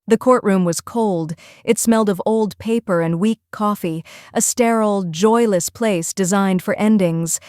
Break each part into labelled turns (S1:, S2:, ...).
S1: The courtroom was cold. It smelled of old paper and weak coffee, a sterile, joyless place designed for endings.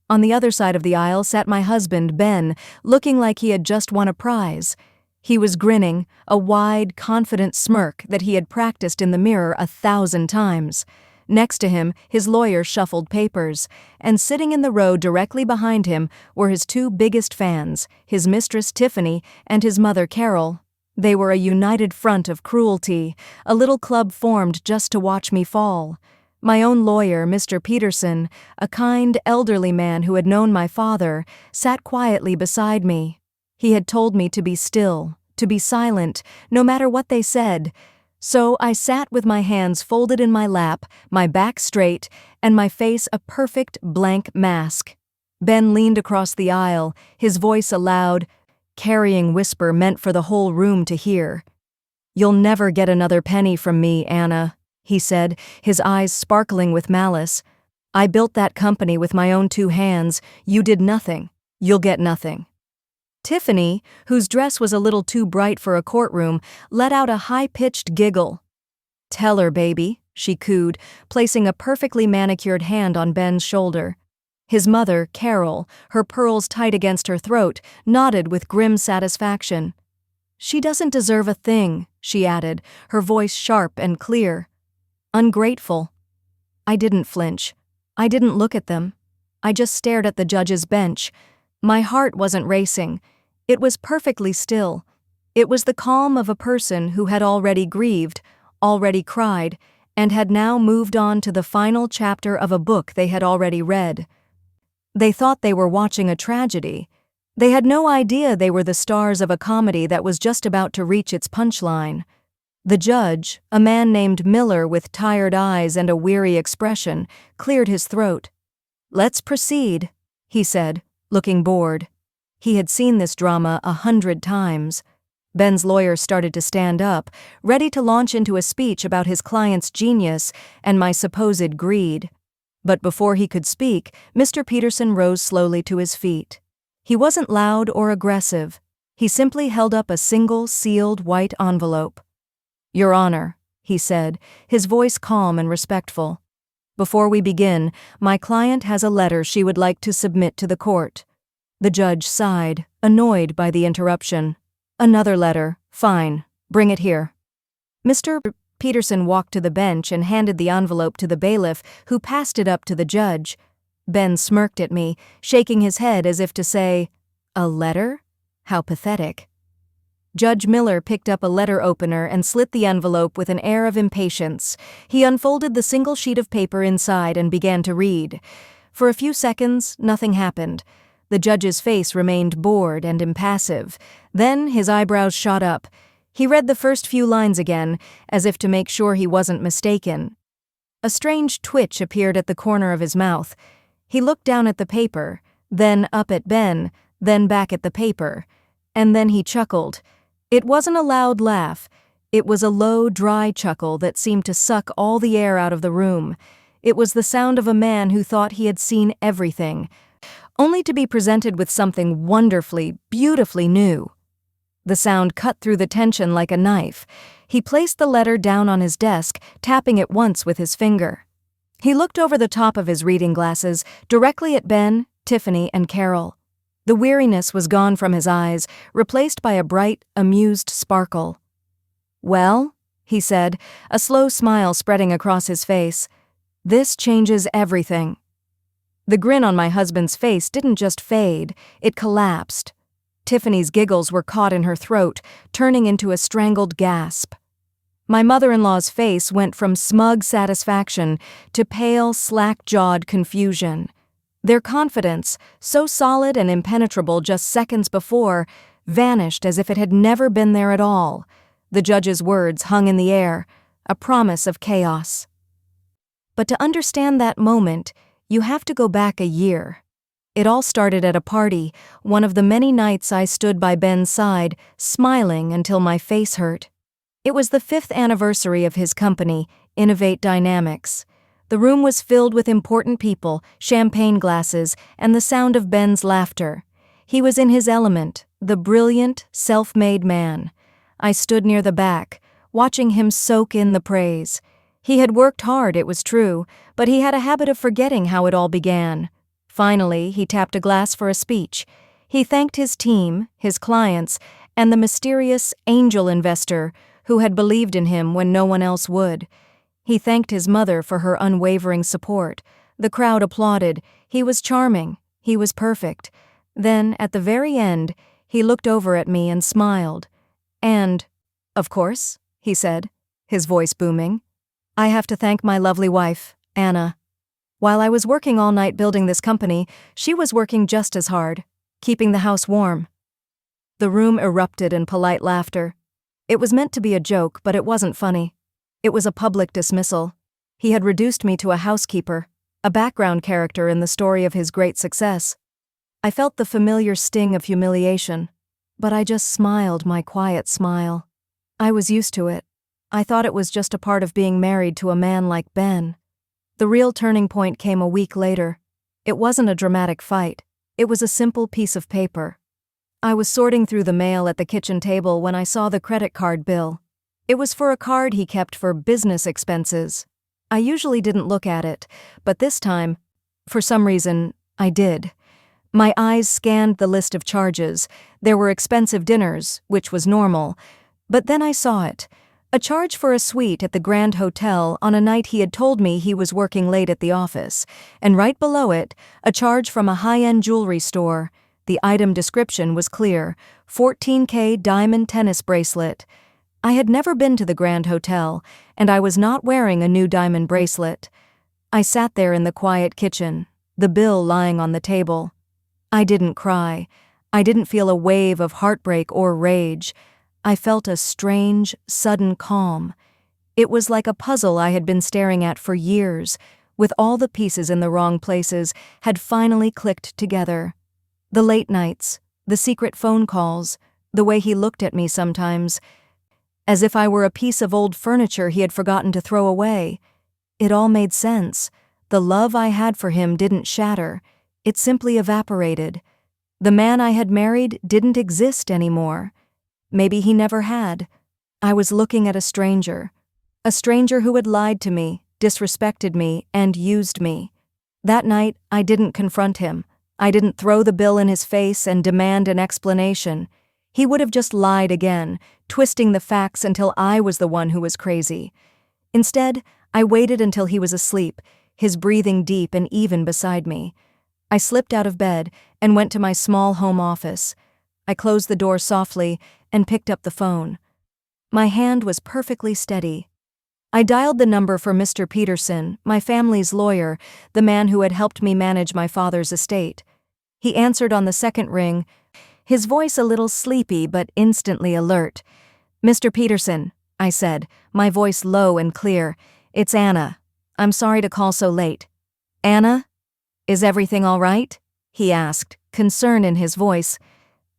S1: On the other side of the aisle sat my husband, Ben, looking like he had just won a prize. He was grinning, a wide, confident smirk that he had practiced in the mirror 1,000 times. Next to him, his lawyer shuffled papers, and sitting in the row directly behind him were his two biggest fans, his mistress Tiffany and his mother Carol. They were a united front of cruelty, a little club formed just to watch me fall. My own lawyer, Mr. Peterson, a kind, elderly man who had known my father, sat quietly beside me. He had told me to be still, to be silent, no matter what they said. So I sat with my hands folded in my lap, my back straight, and my face a perfect blank mask. Ben leaned across the aisle, his voice a loud, carrying whisper meant for the whole room to hear. "You'll never get another penny from me, Anna," he said, his eyes sparkling with malice. "I built that company with my own 2 hands. You did nothing. You'll get nothing." Tiffany, whose dress was a little too bright for a courtroom, let out a high-pitched giggle. "Tell her, baby," she cooed, placing a perfectly manicured hand on Ben's shoulder. His mother, Carol, her pearls tight against her throat, nodded with grim satisfaction. "She doesn't deserve a thing," she added, her voice sharp and clear. "Ungrateful." I didn't flinch. I didn't look at them. I just stared at the judge's bench. My heart wasn't racing. It was perfectly still. It was the calm of a person who had already grieved, already cried, and had now moved on to the final chapter of a book they had already read. They thought they were watching a tragedy. They had no idea they were the stars of a comedy that was just about to reach its punchline. The judge, a man named Miller with tired eyes and a weary expression, cleared his throat. "Let's proceed," he said, looking bored. He had seen this drama 100 times. Ben's lawyer started to stand up, ready to launch into a speech about his client's genius and my supposed greed. But before he could speak, Mr. Peterson rose slowly to his feet. He wasn't loud or aggressive. He simply held up a single, sealed white envelope. "Your Honor," he said, his voice calm and respectful. "Before we begin, my client has a letter she would like to submit to the court." The judge sighed, annoyed by the interruption. "Another letter. Fine. Bring it here." Mr. Peterson walked to the bench and handed the envelope to the bailiff, who passed it up to the judge. Ben smirked at me, shaking his head as if to say, "A letter? How pathetic." Judge Miller picked up a letter opener and slit the envelope with an air of impatience. He unfolded the single sheet of paper inside and began to read. For a few seconds, nothing happened. The judge's face remained bored and impassive. Then his eyebrows shot up. He read the first few lines again, as if to make sure he wasn't mistaken. A strange twitch appeared at the corner of his mouth. He looked down at the paper, then up at Ben, then back at the paper. And then he chuckled. It wasn't a loud laugh. It was a low, dry chuckle that seemed to suck all the air out of the room. It was the sound of a man who thought he had seen everything, only to be presented with something wonderfully, beautifully new. The sound cut through the tension like a knife. He placed the letter down on his desk, tapping it once with his finger. He looked over the top of his reading glasses, directly at Ben, Tiffany, and Carol. The weariness was gone from his eyes, replaced by a bright, amused sparkle. "Well," he said, a slow smile spreading across his face, "this changes everything." The grin on my husband's face didn't just fade, it collapsed. Tiffany's giggles were caught in her throat, turning into a strangled gasp. My mother-in-law's face went from smug satisfaction to pale, slack-jawed confusion. Their confidence, so solid and impenetrable just seconds before, vanished as if it had never been there at all. The judge's words hung in the air, a promise of chaos. But to understand that moment, you have to go back a year. It all started at a party, one of the many nights I stood by Ben's side, smiling until my face hurt. It was the 5th anniversary of his company, Innovate Dynamics. The room was filled with important people, champagne glasses, and the sound of Ben's laughter. He was in his element, the brilliant, self-made man. I stood near the back, watching him soak in the praise. He had worked hard, it was true, but he had a habit of forgetting how it all began. Finally, he tapped a glass for a speech. He thanked his team, his clients, and the mysterious angel investor who had believed in him when no one else would. He thanked his mother for her unwavering support. The crowd applauded. He was charming. He was perfect. Then, at the very end, he looked over at me and smiled. "And, of course," he said, his voice booming, "I have to thank my lovely wife, Anna. While I was working all night building this company, she was working just as hard, keeping the house warm." The room erupted in polite laughter. It was meant to be a joke, but it wasn't funny. It was a public dismissal. He had reduced me to a housekeeper, a background character in the story of his great success. I felt the familiar sting of humiliation, but I just smiled my quiet smile. I was used to it. I thought it was just a part of being married to a man like Ben. The real turning point came a week later. It wasn't a dramatic fight. It was a simple piece of paper. I was sorting through the mail at the kitchen table when I saw the credit card bill. It was for a card he kept for business expenses. I usually didn't look at it, but this time, for some reason, I did. My eyes scanned the list of charges. There were expensive dinners, which was normal. But then I saw it. A charge for a suite at the Grand Hotel on a night he had told me he was working late at the office. And right below it, a charge from a high-end jewelry store. The item description was clear: $14K diamond tennis bracelet. I had never been to the Grand Hotel, and I was not wearing a new diamond bracelet. I sat there in the quiet kitchen, the bill lying on the table. I didn't cry. I didn't feel a wave of heartbreak or rage. I felt a strange, sudden calm. It was like a puzzle I had been staring at for years, with all the pieces in the wrong places, had finally clicked together. The late nights, the secret phone calls, the way he looked at me sometimes, as if I were a piece of old furniture he had forgotten to throw away. It all made sense. The love I had for him didn't shatter. It simply evaporated. The man I had married didn't exist anymore. Maybe he never had. I was looking at a stranger who had lied to me, disrespected me, and used me. That night, I didn't confront him. I didn't throw the bill in his face and demand an explanation. He would have just lied again, twisting the facts until I was the one who was crazy. Instead, I waited until he was asleep, his breathing deep and even beside me. I slipped out of bed and went to my small home office. I closed the door softly and picked up the phone. My hand was perfectly steady. I dialed the number for Mr. Peterson, my family's lawyer, the man who had helped me manage my father's estate. He answered on the second ring, his voice a little sleepy but instantly alert. "Mr. Peterson," I said, my voice low and clear, "it's Anna. I'm sorry to call so late." "Anna? Is everything all right?" he asked, concern in his voice.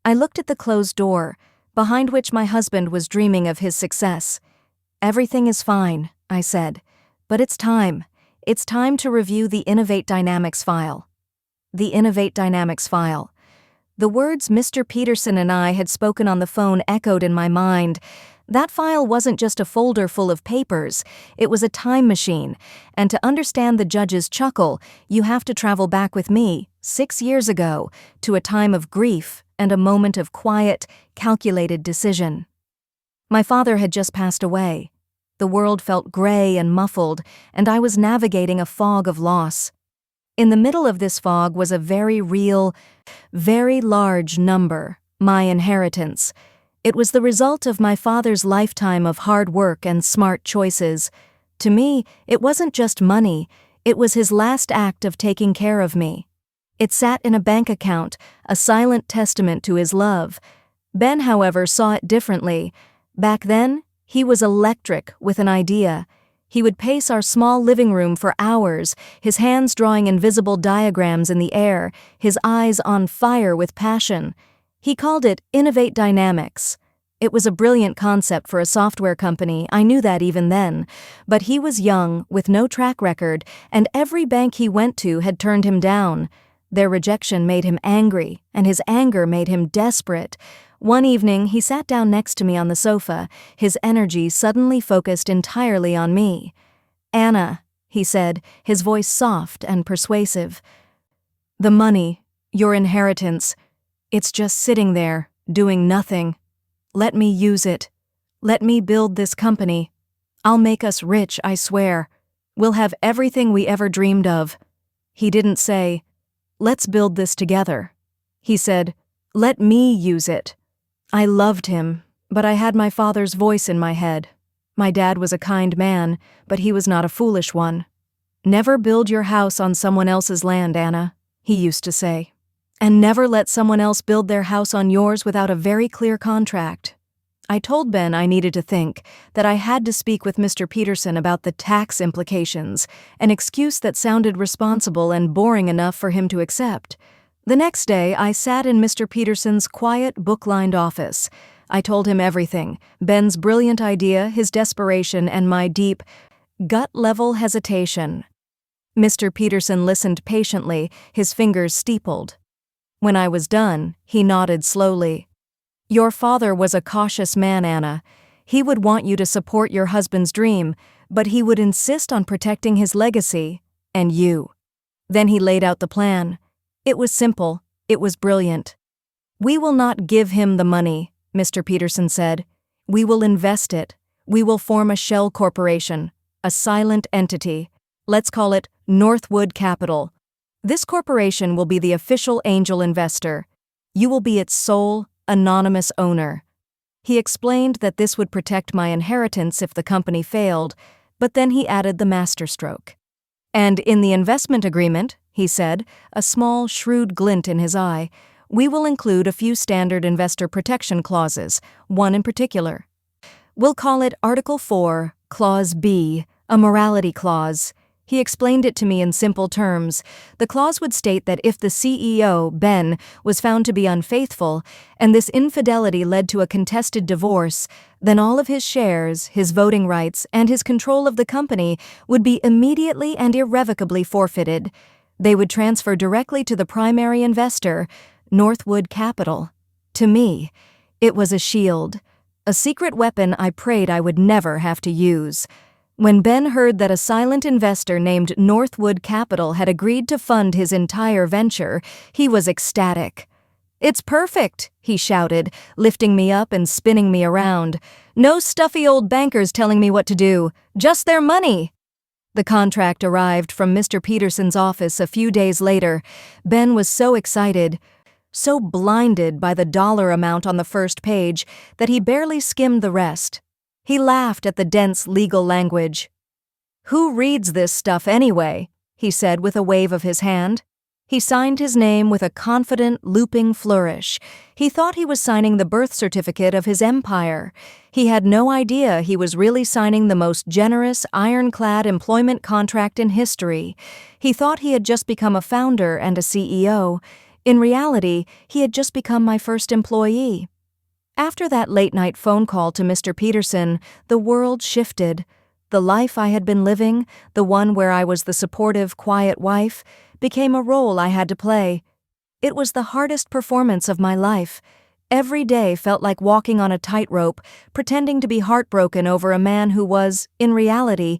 S1: I looked at the closed door, behind which my husband was dreaming of his success. "Everything is fine," I said, "but it's time. It's time to review the Innovate Dynamics file." The Innovate Dynamics file. The words Mr. Peterson and I had spoken on the phone echoed in my mind. That file wasn't just a folder full of papers, it was a time machine, and to understand the judge's chuckle, you have to travel back with me, 6 years ago, to a time of grief and a moment of quiet, calculated decision. My father had just passed away. The world felt gray and muffled, and I was navigating a fog of loss. In the middle of this fog was a very real, very large number, my inheritance. It was the result of my father's lifetime of hard work and smart choices. To me, it wasn't just money, it was his last act of taking care of me. It sat in a bank account, a silent testament to his love. Ben, however, saw it differently. Back then, he was electric with an idea. He would pace our small living room for hours, his hands drawing invisible diagrams in the air, his eyes on fire with passion. He called it Innovate Dynamics. It was a brilliant concept for a software company, I knew that even then, but he was young, with no track record, and every bank he went to had turned him down. Their rejection made him angry, and his anger made him desperate. One evening, he sat down next to me on the sofa, his energy suddenly focused entirely on me. "Anna," he said, his voice soft and persuasive. "The money, your inheritance, it's just sitting there, doing nothing. Let me use it. Let me build this company. I'll make us rich, I swear. We'll have everything we ever dreamed of." He didn't say, "Let's build this together." He said, "Let me use it." I loved him, but I had my father's voice in my head. My dad was a kind man, but he was not a foolish one. "Never build your house on someone else's land, Anna," he used to say. "And never let someone else build their house on yours without a very clear contract." I told Ben I needed to think, that I had to speak with Mr. Peterson about the tax implications, an excuse that sounded responsible and boring enough for him to accept. The next day, I sat in Mr. Peterson's quiet, book-lined office. I told him everything, Ben's brilliant idea, his desperation, and my deep, gut-level hesitation. Mr. Peterson listened patiently, his fingers steepled. When I was done, he nodded slowly. "Your father was a cautious man, Anna. He would want you to support your husband's dream, but he would insist on protecting his legacy, and you." Then he laid out the plan. It was simple. It was brilliant. "We will not give him the money," Mr. Peterson said. "We will invest it. We will form a shell corporation, a silent entity. Let's call it Northwood Capital. This corporation will be the official angel investor. You will be its sole, anonymous owner." He explained that this would protect my inheritance if the company failed, but then he added the masterstroke. "And in the investment agreement," he said, a small, shrewd glint in his eye, "we will include a few standard investor protection clauses, one in particular. We'll call it Article 4, Clause B, a morality clause." He explained it to me in simple terms. The clause would state that if the CEO, Ben, was found to be unfaithful, and this infidelity led to a contested divorce, then all of his shares, his voting rights, and his control of the company would be immediately and irrevocably forfeited. They would transfer directly to the primary investor, Northwood Capital. To me, it was a shield, a secret weapon I prayed I would never have to use. When Ben heard that a silent investor named Northwood Capital had agreed to fund his entire venture, he was ecstatic. "It's perfect," he shouted, lifting me up and spinning me around. "No stuffy old bankers telling me what to do, just their money." The contract arrived from Mr. Peterson's office a few days later. Ben was so excited, so blinded by the dollar amount on the first page, that he barely skimmed the rest. He laughed at the dense legal language. "Who reads this stuff anyway?" he said with a wave of his hand. He signed his name with a confident, looping flourish. He thought he was signing the birth certificate of his empire. He had no idea he was really signing the most generous, ironclad employment contract in history. He thought he had just become a founder and a CEO. In reality, he had just become my first employee. After that late-night phone call to Mr. Peterson, the world shifted. The life I had been living, the one where I was the supportive, quiet wife, became a role I had to play. It was the hardest performance of my life. Every day felt like walking on a tightrope, pretending to be heartbroken over a man who was, in reality,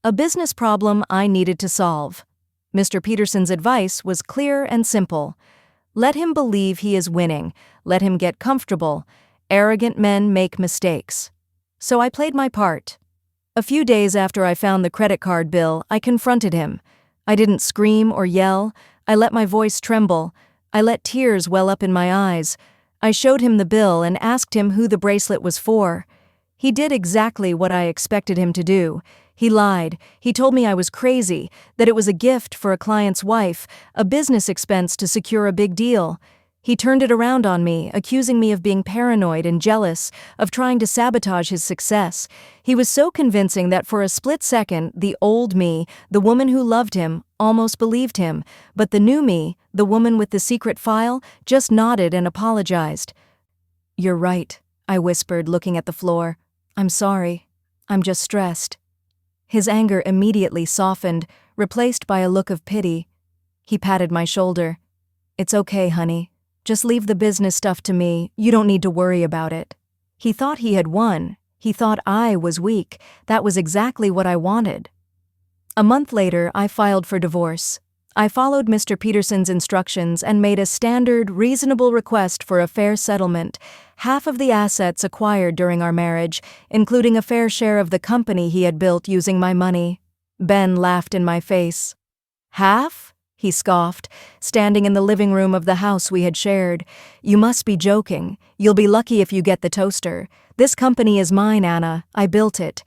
S1: a business problem I needed to solve. Mr. Peterson's advice was clear and simple. Let him believe he is winning. Let him get comfortable. Arrogant men make mistakes. So I played my part. A few days after I found the credit card bill, I confronted him. I didn't scream or yell. I let my voice tremble. I let tears well up in my eyes. I showed him the bill and asked him who the bracelet was for. He did exactly what I expected him to do. He lied. He told me I was crazy, that it was a gift for a client's wife, a business expense to secure a big deal. He turned it around on me, accusing me of being paranoid and jealous, of trying to sabotage his success. He was so convincing that for a split second, the old me, the woman who loved him, almost believed him, but the new me, the woman with the secret file, just nodded and apologized. "You're right," I whispered, looking at the floor. "I'm sorry. I'm just stressed." His anger immediately softened, replaced by a look of pity. He patted my shoulder. "It's okay, honey. Just leave the business stuff to me, you don't need to worry about it. He thought he had won. He thought I was weak. That was exactly what I wanted. A month later, I filed for divorce. I followed Mr. Peterson's instructions and made a standard, reasonable request for a fair settlement, half of the assets acquired during our marriage, including a fair share of the company he had built using my money. Ben laughed in my face. "Half?" he scoffed, standing in the living room of the house we had shared. "You must be joking. You'll be lucky if you get the toaster. This company is mine, Anna. I built it.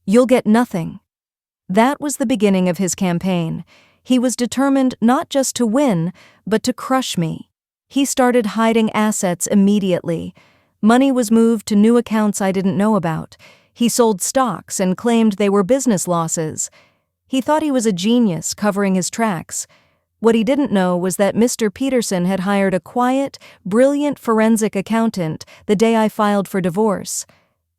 S1: You'll get nothing." That was the beginning of his campaign. He was determined not just to win, but to crush me. He started hiding assets immediately. Money was moved to new accounts I didn't know about. He sold stocks and claimed they were business losses. He thought he was a genius covering his tracks. What he didn't know was that Mr. Peterson had hired a quiet, brilliant forensic accountant the day I filed for divorce.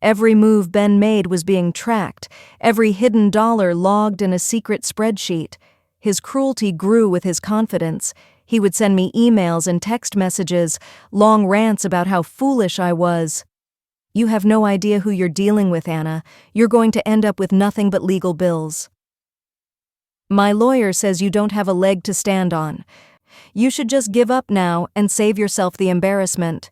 S1: Every move Ben made was being tracked, every hidden dollar logged in a secret spreadsheet. His cruelty grew with his confidence. He would send me emails and text messages, long rants about how foolish I was. "You have no idea who you're dealing with, Anna. You're going to end up with nothing but legal bills. My lawyer says you don't have a leg to stand on. You should just give up now and save yourself the embarrassment.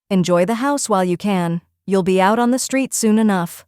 S1: Enjoy the house while you can. You'll be out on the street soon enough."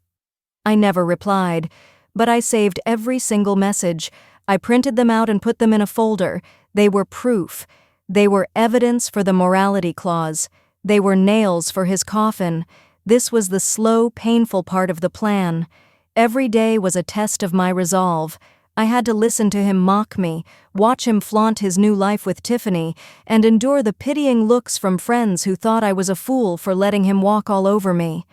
S1: I never replied, but I saved every single message. I printed them out and put them in a folder. They were proof. They were evidence for the morality clause. They were nails for his coffin. This was the slow, painful part of the plan. Every day was a test of my resolve. I had to listen to him mock me, watch him flaunt his new life with Tiffany, and endure the pitying looks from friends who thought I was a fool for letting him walk all over me.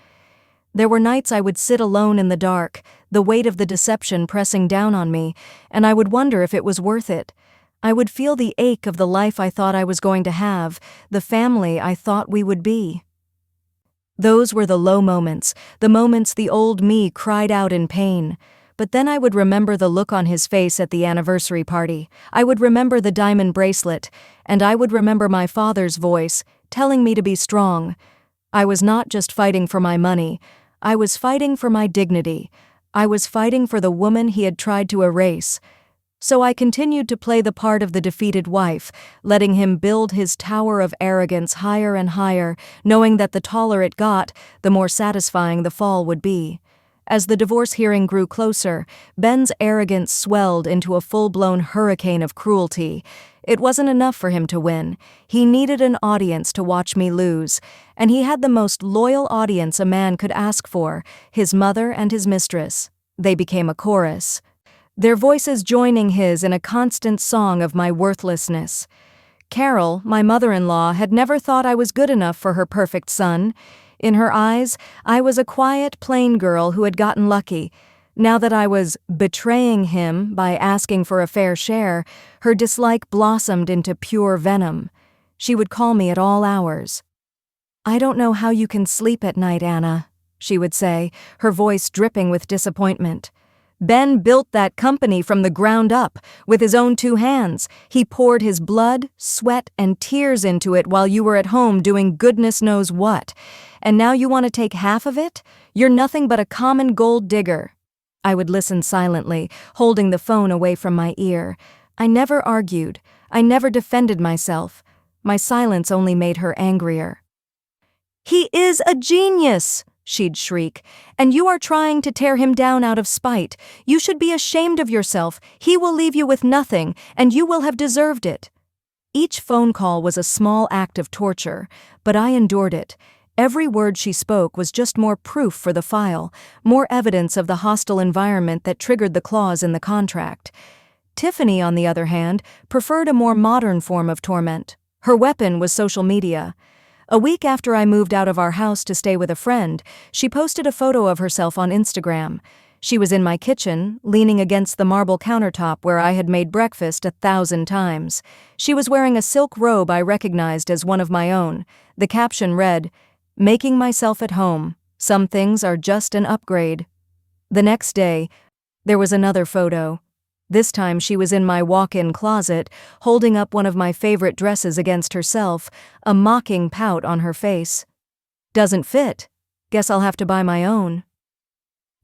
S1: There were nights I would sit alone in the dark, the weight of the deception pressing down on me, and I would wonder if it was worth it. I would feel the ache of the life I thought I was going to have, the family I thought we would be. Those were the low moments, the moments the old me cried out in pain. But then I would remember the look on his face at the anniversary party. I would remember the diamond bracelet, and I would remember my father's voice, telling me to be strong. I was not just fighting for my money. I was fighting for my dignity. I was fighting for the woman he had tried to erase. So I continued to play the part of the defeated wife, letting him build his tower of arrogance higher and higher, knowing that the taller it got, the more satisfying the fall would be. As the divorce hearing grew closer, Ben's arrogance swelled into a full-blown hurricane of cruelty. It wasn't enough for him to win. He needed an audience to watch me lose, and he had the most loyal audience a man could ask for, his mother and his mistress. They became a chorus, their voices joining his in a constant song of my worthlessness. Carol, my mother-in-law, had never thought I was good enough for her perfect son. In her eyes, I was a quiet, plain girl who had gotten lucky. Now that I was betraying him by asking for a fair share, her dislike blossomed into pure venom. She would call me at all hours. "I don't know how you can sleep at night, Anna," she would say, her voice dripping with disappointment. "Ben built that company from the ground up, with his own 2 hands. He poured his blood, sweat, and tears into it while you were at home doing goodness knows what. And now you want to take half of it? You're nothing but a common gold digger." I would listen silently, holding the phone away from my ear. I never argued. I never defended myself. My silence only made her angrier. "He is a genius!" she'd shriek. "And you are trying to tear him down out of spite. You should be ashamed of yourself. He will leave you with nothing, and you will have deserved it." Each phone call was a small act of torture, but I endured it. Every word she spoke was just more proof for the file, more evidence of the hostile environment that triggered the clause in the contract. Tiffany, on the other hand, preferred a more modern form of torment. Her weapon was social media. A week after I moved out of our house to stay with a friend, she posted a photo of herself on Instagram. She was in my kitchen, leaning against the marble countertop where I had made breakfast 1,000 times. She was wearing a silk robe I recognized as one of my own. The caption read, "Making myself at home. Some things are just an upgrade." The next day, there was another photo. This time she was in my walk-in closet, holding up one of my favorite dresses against herself, a mocking pout on her face. "Doesn't fit. Guess I'll have to buy my own."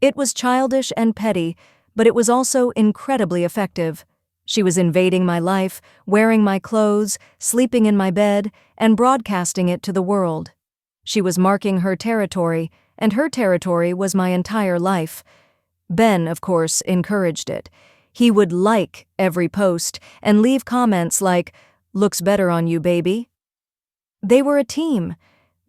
S1: It was childish and petty, but it was also incredibly effective. She was invading my life, wearing my clothes, sleeping in my bed, and broadcasting it to the world. She was marking her territory, and her territory was my entire life. Ben, of course, encouraged it. He would like every post and leave comments like, "Looks better on you, baby." They were a team.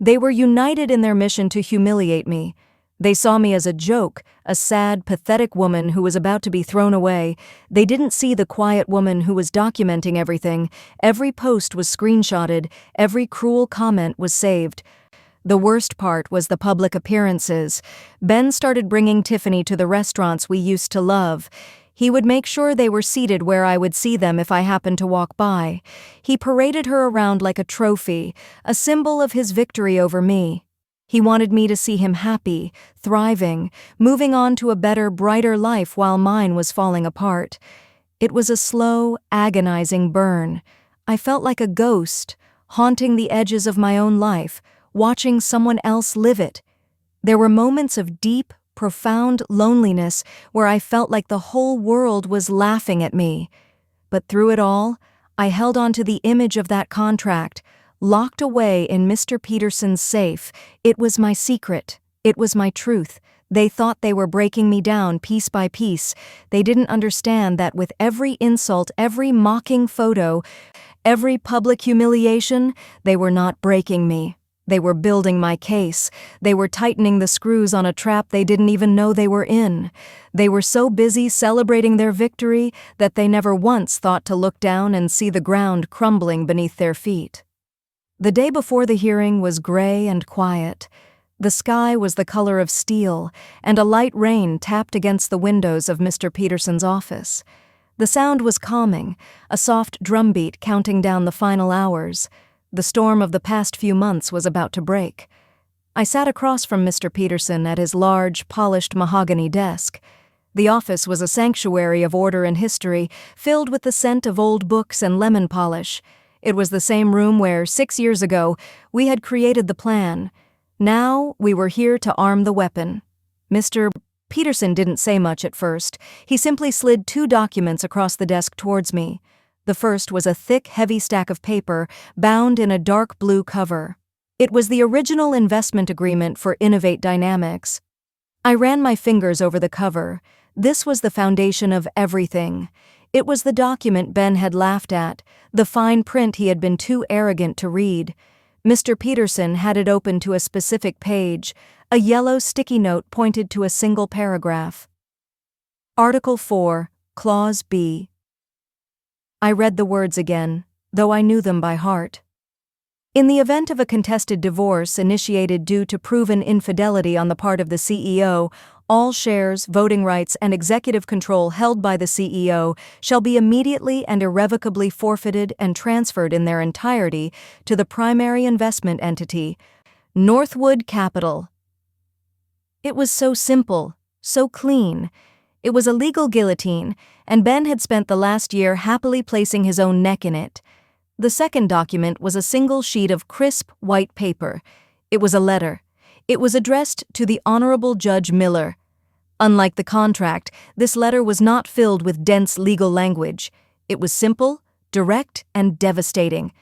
S1: They were united in their mission to humiliate me. They saw me as a joke, a sad, pathetic woman who was about to be thrown away. They didn't see the quiet woman who was documenting everything. Every post was screenshotted, every cruel comment was saved. The worst part was the public appearances. Ben started bringing Tiffany to the restaurants we used to love. He would make sure they were seated where I would see them if I happened to walk by. He paraded her around like a trophy, a symbol of his victory over me. He wanted me to see him happy, thriving, moving on to a better, brighter life while mine was falling apart. It was a slow, agonizing burn. I felt like a ghost, haunting the edges of my own life, watching someone else live it. There were moments of deep, profound loneliness where I felt like the whole world was laughing at me. But through it all, I held on to the image of that contract, locked away in Mr. Peterson's safe. It was my secret. It was my truth. They thought they were breaking me down piece by piece. They didn't understand that with every insult, every mocking photo, every public humiliation, they were not breaking me. They were building my case. They were tightening the screws on a trap they didn't even know they were in. They were so busy celebrating their victory that they never once thought to look down and see the ground crumbling beneath their feet. The day before the hearing was gray and quiet. The sky was the color of steel, and a light rain tapped against the windows of Mr. Peterson's office. The sound was calming, a soft drumbeat counting down the final hours. The storm of the past few months was about to break. I sat across from Mr. Peterson at his large, polished mahogany desk. The office was a sanctuary of order and history, filled with the scent of old books and lemon polish. It was the same room where, 6 years ago, we had created the plan. Now, we were here to arm the weapon. Mr. Peterson didn't say much at first. He simply slid 2 documents across the desk towards me. The first was a thick, heavy stack of paper, bound in a dark blue cover. It was the original investment agreement for Innovate Dynamics. I ran my fingers over the cover. This was the foundation of everything. It was the document Ben had laughed at, the fine print he had been too arrogant to read. Mr. Peterson had it open to a specific page. A yellow sticky note pointed to a single paragraph. Article 4, Clause B. I read the words again, though I knew them by heart. In the event of a contested divorce initiated due to proven infidelity on the part of the CEO, all shares, voting rights, and executive control held by the CEO shall be immediately and irrevocably forfeited and transferred in their entirety to the primary investment entity, Northwood Capital. It was so simple, so clean. It was a legal guillotine, and Ben had spent the last year happily placing his own neck in it. The second document was a single sheet of crisp, white paper. It was a letter. It was addressed to the Honorable Judge Miller. Unlike the contract, this letter was not filled with dense legal language. It was simple, direct, and devastating.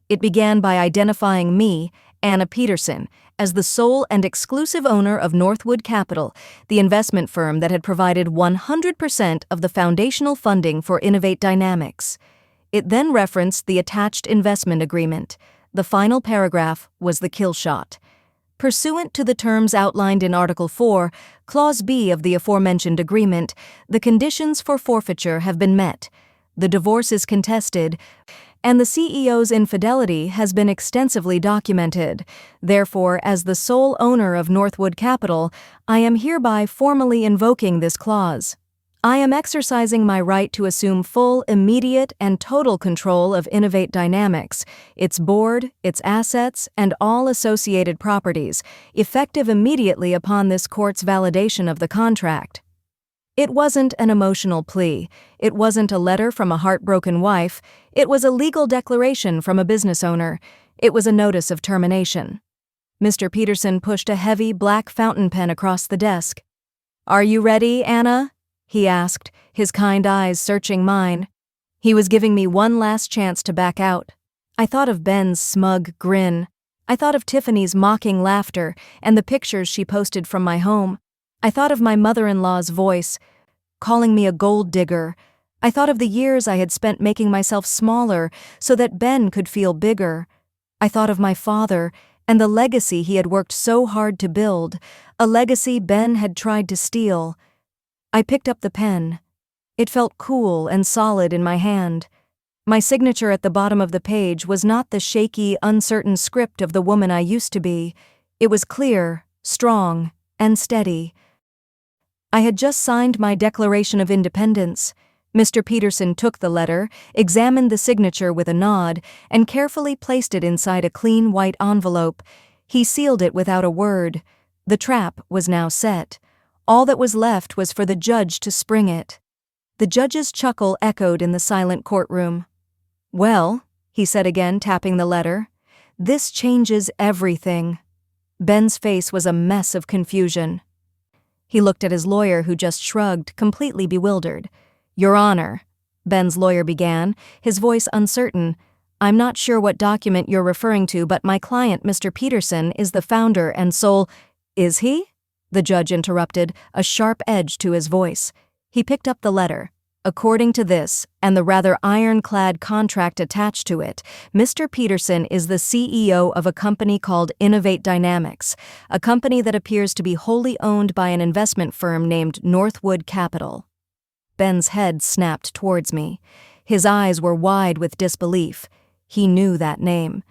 S1: It began by identifying me, Anna Peterson, as the sole and exclusive owner of Northwood Capital, the investment firm that had provided 100% of the foundational funding for Innovate Dynamics. It then referenced the attached investment agreement. The final paragraph was the kill shot. Pursuant to the terms outlined in Article 4, Clause B of the aforementioned agreement, the conditions for forfeiture have been met. The divorce is contested, and the CEO's infidelity has been extensively documented. Therefore, as the sole owner of Northwood Capital, I am hereby formally invoking this clause. I am exercising my right to assume full, immediate, and total control of Innovate Dynamics, its board, its assets, and all associated properties, effective immediately upon this court's validation of the contract. It wasn't an emotional plea. It wasn't a letter from a heartbroken wife. It was a legal declaration from a business owner. It was a notice of termination. Mr. Peterson pushed a heavy black fountain pen across the desk. "Are you ready, Anna?" he asked, his kind eyes searching mine. He was giving me one last chance to back out. I thought of Ben's smug grin. I thought of Tiffany's mocking laughter and the pictures she posted from my home. I thought of my mother-in-law's voice, calling me a gold digger. I thought of the years I had spent making myself smaller so that Ben could feel bigger. I thought of my father and the legacy he had worked so hard to build, a legacy Ben had tried to steal. I picked up the pen. It felt cool and solid in my hand. My signature at the bottom of the page was not the shaky, uncertain script of the woman I used to be. It was clear, strong, and steady. I had just signed my Declaration of Independence. Mr. Peterson took the letter, examined the signature with a nod, and carefully placed it inside a clean white envelope. He sealed it without a word. The trap was now set. All that was left was for the judge to spring it. The judge's chuckle echoed in the silent courtroom. "Well," he said again, tapping the letter, "this changes everything." Ben's face was a mess of confusion. He looked at his lawyer, who just shrugged, completely bewildered. "Your Honor," Ben's lawyer began, his voice uncertain, "I'm not sure what document you're referring to, but my client, Mr. Peterson, is the founder and sole—" "Is he?" the judge interrupted, a sharp edge to his voice. He picked up the letter. "According to this, and the rather ironclad contract attached to it, Mr. Peterson is the CEO of a company called Innovate Dynamics, a company that appears to be wholly owned by an investment firm named Northwood Capital." Ben's head snapped towards me. His eyes were wide with disbelief. He knew that name.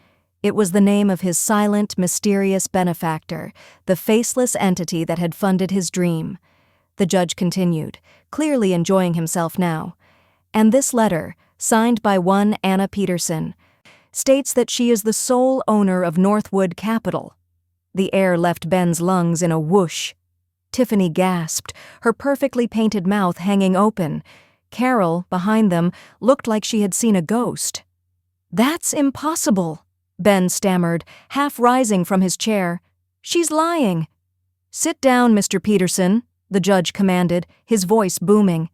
S1: It was the name of his silent, mysterious benefactor, the faceless entity that had funded his dream. The judge continued, clearly enjoying himself now. "And this letter, signed by one Anna Peterson, states that she is the sole owner of Northwood Capital." The air left Ben's lungs in a whoosh. Tiffany gasped, her perfectly painted mouth hanging open. Carol, behind them, looked like she had seen a ghost. "That's impossible," Ben stammered, half rising from his chair. "She's lying." "Sit down, Mr. Peterson," the judge commanded, his voice booming.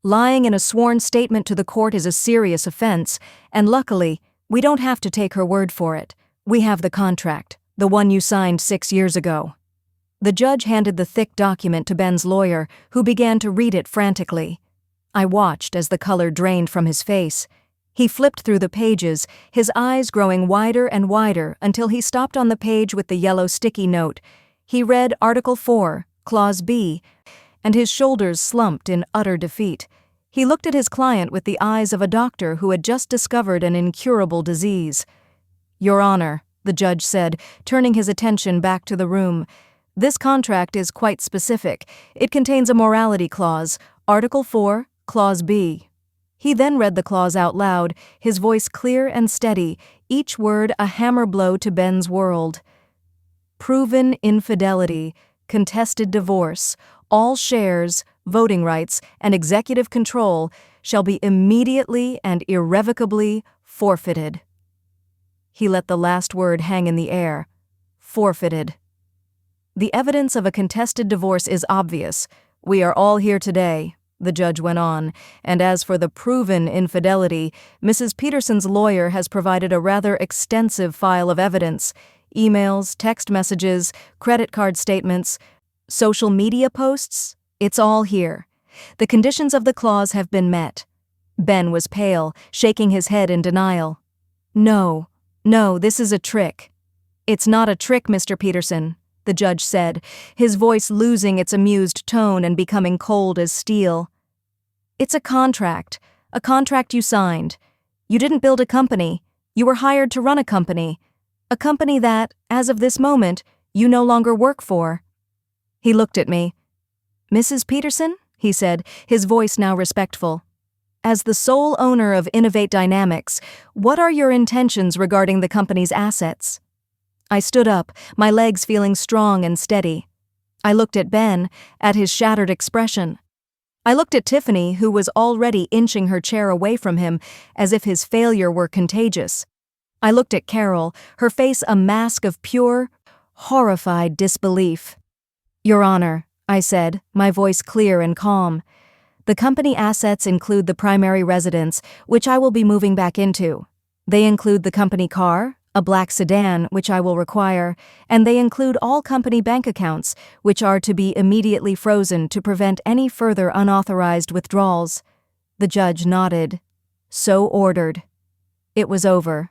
S1: "Lying in a sworn statement to the court is a serious offense, and luckily, we don't have to take her word for it. We have the contract, the one you signed 6 years ago." The judge handed the thick document to Ben's lawyer, who began to read it frantically. I watched as the color drained from his face. He flipped through the pages, his eyes growing wider and wider until he stopped on the page with the yellow sticky note. He read Article 4, Clause B, and his shoulders slumped in utter defeat. He looked at his client with the eyes of a doctor who had just discovered an incurable disease. "Your Honor," the judge said, turning his attention back to the room, "this contract is quite specific. It contains a morality clause, Article 4, Clause B." He then read the clause out loud, his voice clear and steady, each word a hammer blow to Ben's world. "Proven infidelity, contested divorce, all shares, voting rights, and executive control shall be immediately and irrevocably forfeited." He let the last word hang in the air. Forfeited. "The evidence of a contested divorce is obvious. We are all here today," the judge went on, "and as for the proven infidelity, Mrs. Peterson's lawyer has provided a rather extensive file of evidence. Emails, text messages, credit card statements, social media posts, it's all here. The conditions of the clause have been met." Ben was pale, shaking his head in denial. No, this is a trick." "It's not a trick, Mr. Peterson," the judge said, his voice losing its amused tone and becoming cold as steel. "It's a contract you signed. You didn't build a company, you were hired to run a company that, as of this moment, you no longer work for." He looked at me. "Mrs. Peterson," he said, his voice now respectful, "as the sole owner of Innovate Dynamics, what are your intentions regarding the company's assets?" I stood up, my legs feeling strong and steady. I looked at Ben, at his shattered expression. I looked at Tiffany, who was already inching her chair away from him, as if his failure were contagious. I looked at Carol, her face a mask of pure, horrified disbelief. "Your Honor," I said, my voice clear and calm. "The company assets include the primary residence, which I will be moving back into. They include the company car, a black sedan, which I will require, and they include all company bank accounts, which are to be immediately frozen to prevent any further unauthorized withdrawals." The judge nodded. "So ordered." It was over.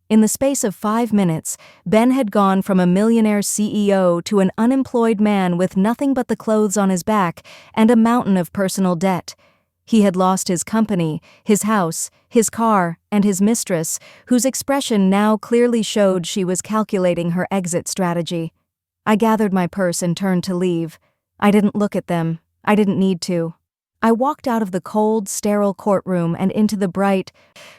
S1: In the space of 5 minutes, Ben had gone from a millionaire CEO to an unemployed man with nothing but the clothes on his back and a mountain of personal debt. He had lost his company, his house, his car, and his mistress, whose expression now clearly showed she was calculating her exit strategy. I gathered my purse and turned to leave. I didn't look at them. I didn't need to. I walked out of the cold, sterile courtroom and into the bright,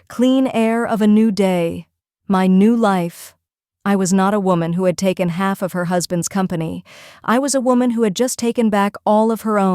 S1: clean air of a new day. My new life. I was not a woman who had taken half of her husband's company. I was a woman who had just taken back all of her own.